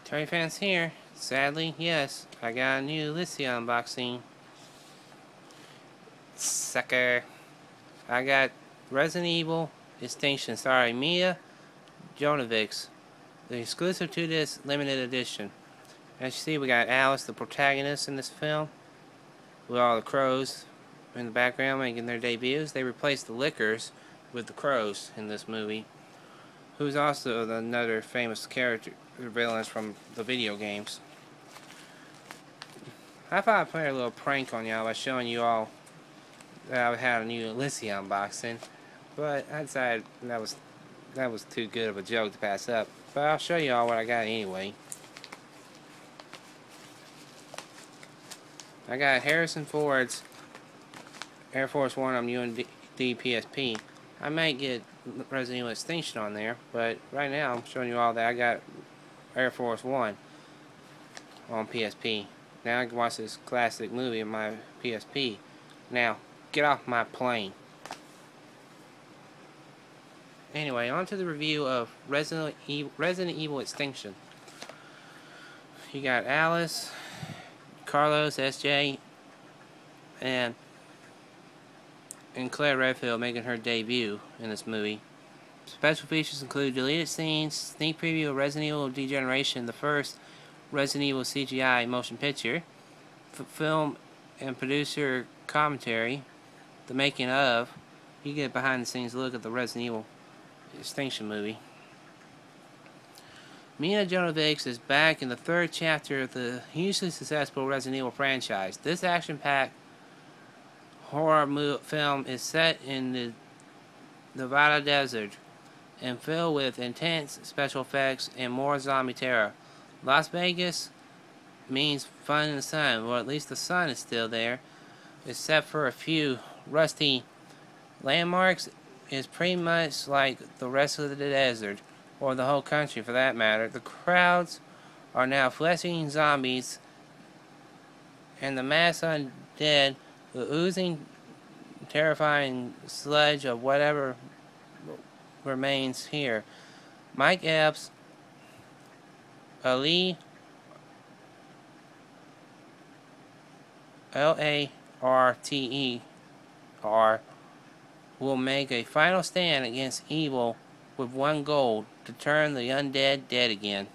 Toy fans here. Sadly, yes, I got a new Lissy unboxing. Sucker. I got Resident Evil Extinction, Milla, Jovovich. The exclusive to this limited edition. As you see, we got Alice, the protagonist in this film, with all the crows in the background making their debuts. They replaced the Lickers with the crows in this movie, who's also another famous character villains from the video games. I thought I'd play a little prank on y'all by showing you all that I had a new Lissy unboxing, but I decided that was too good of a joke to pass up. But I'll show you all what I got anyway. I got Harrison Ford's Air Force One on UND PSP. I might get Resident Evil Extinction on there, but right now I'm showing you all that I got Air Force One on PSP. Now I can watch this classic movie on my PSP. Now, get off my plane. Anyway, on to the review of Resident Evil Extinction. You got Alice, Carlos, SJ, and Claire Redfield making her debut in this movie. Special features include deleted scenes, sneak preview of Resident Evil Degeneration, the first Resident Evil CGI motion picture, film and producer commentary, the making of. You get a behind the scenes look at the Resident Evil Extinction movie. Milla Jovovich is back in the third chapter of the hugely successful Resident Evil franchise. This action-packed horror film is set in the Nevada desert and filled with intense special effects and more zombie terror. Las Vegas means fun in the sun, or at least the sun is still there, except for a few rusty landmarks. It's pretty much like the rest of the desert, or the whole country for that matter. The crowds are now flesh-eating zombies, and the mass undead, the oozing, terrifying sludge of whatever remains here. Mike Epps, Ali, Larter, will make a final stand against evil with one goal: to turn the undead dead again.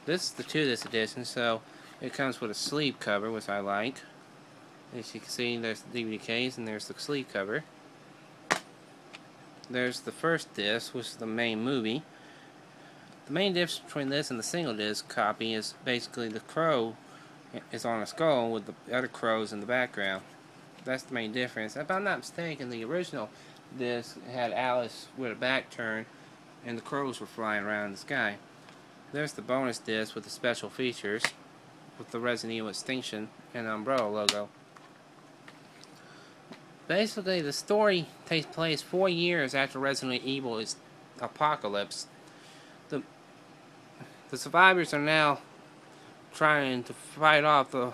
This is the this edition, so it comes with a sleeve cover, which I like. As you can see, there's the DVD case and there's the sleeve cover. There's the first disc, which is the main movie. The main difference between this and the single disc copy is basically the crow is on a skull with the other crows in the background. That's the main difference. If I'm not mistaken, the original disc had Alice with her back turned and the crows were flying around in the sky. There's the bonus disc with the special features with the Resident Evil Extinction and the Umbrella logo. Basically, the story takes place 4 years after Resident Evil's apocalypse. The survivors are now trying to fight off the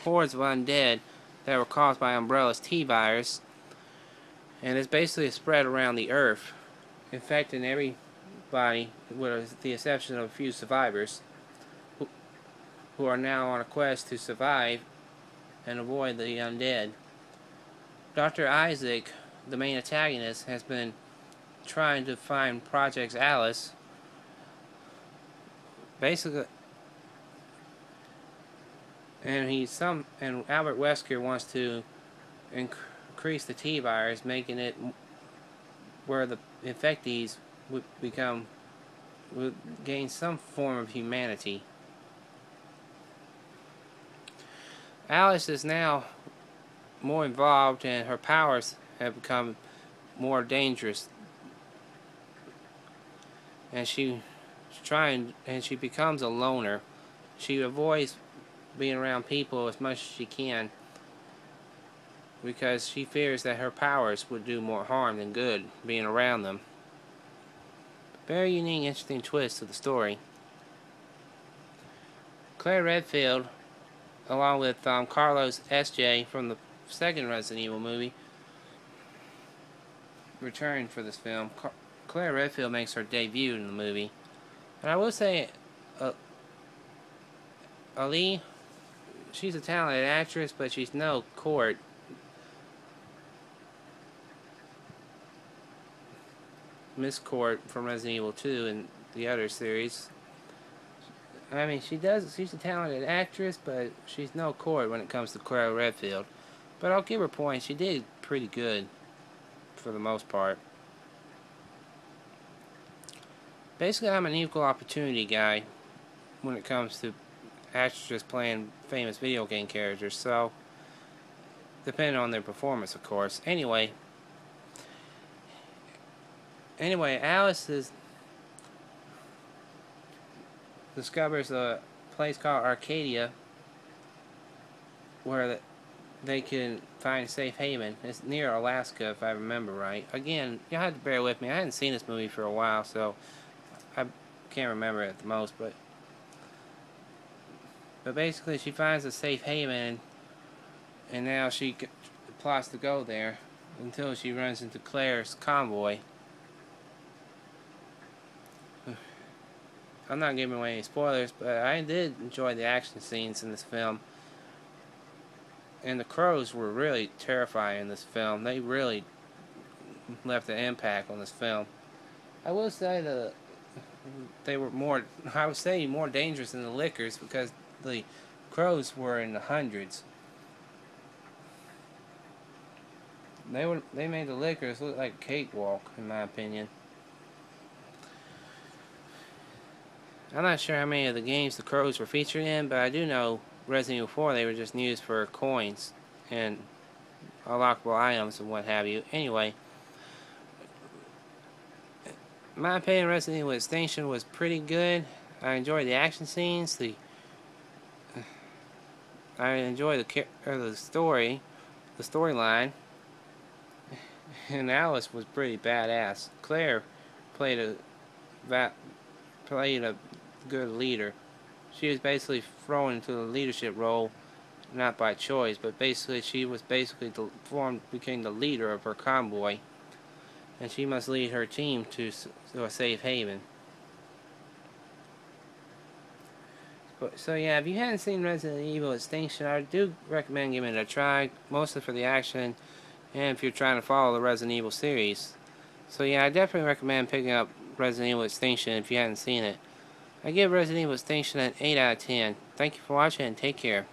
hordes of undead that were caused by Umbrella's T-virus, and it's basically spread around the earth, infecting everybody with the exception of a few survivors who are now on a quest to survive and avoid the undead. Dr. Isaac, the main antagonist, has been trying to find Project Alice. Basically, and Albert Wesker wants to increase the T-virus, making it where the infectees would gain some form of humanity. Alice is now more involved, and her powers have become more dangerous. And she becomes a loner. She avoids being around people as much as she can because she fears that her powers would do more harm than good being around them. Very unique, interesting twist to the story. Claire Redfield, along with Carlos SJ from the second Resident Evil movie, return for this film. Claire Redfield makes her debut in the movie. And I will say, Ali, she's a talented actress, but she's no Court. Miss Court from Resident Evil 2 and the other series. I mean, she's a talented actress, but she's no Court when it comes to Claire Redfield. But I'll give her points. She did pretty good for the most part. Basically, I'm an equal opportunity guy when it comes to actresses playing famous video game characters, so depending on their performance, of course. Anyway, Alice discovers a place called Arcadia where they can find safe haven. It's near Alaska, if I remember right. Again, you'll have to bear with me. I hadn't seen this movie for a while, so I can't remember it the most, but basically she finds a safe haven, and now she plots to go there until she runs into Claire's convoy. I'm not giving away any spoilers, but I did enjoy the action scenes in this film. And the crows were really terrifying in this film. They really left an impact on this film. I will say that they were more, I would say, more dangerous than the lickers because the crows were in the hundreds. They made the lickers look like a cakewalk, in my opinion. I'm not sure how many of the games the crows were featured in, but I do know Resident Evil 4 they were just used for coins and unlockable items and what have you. Anyway, in my opinion, Resident Evil Extinction was pretty good. I enjoyed the action scenes. I enjoyed the storyline, and Alice was pretty badass. Claire played a good leader. She was basically thrown into the leadership role, not by choice, but basically she was became the leader of her convoy, and she must lead her team to a safe haven. So yeah, if you hadn't seen Resident Evil Extinction, I do recommend giving it a try, mostly for the action, and if you're trying to follow the Resident Evil series. So yeah, I definitely recommend picking up Resident Evil Extinction if you hadn't seen it. I give Resident Evil Extinction an 8 out of 10. Thank you for watching and take care.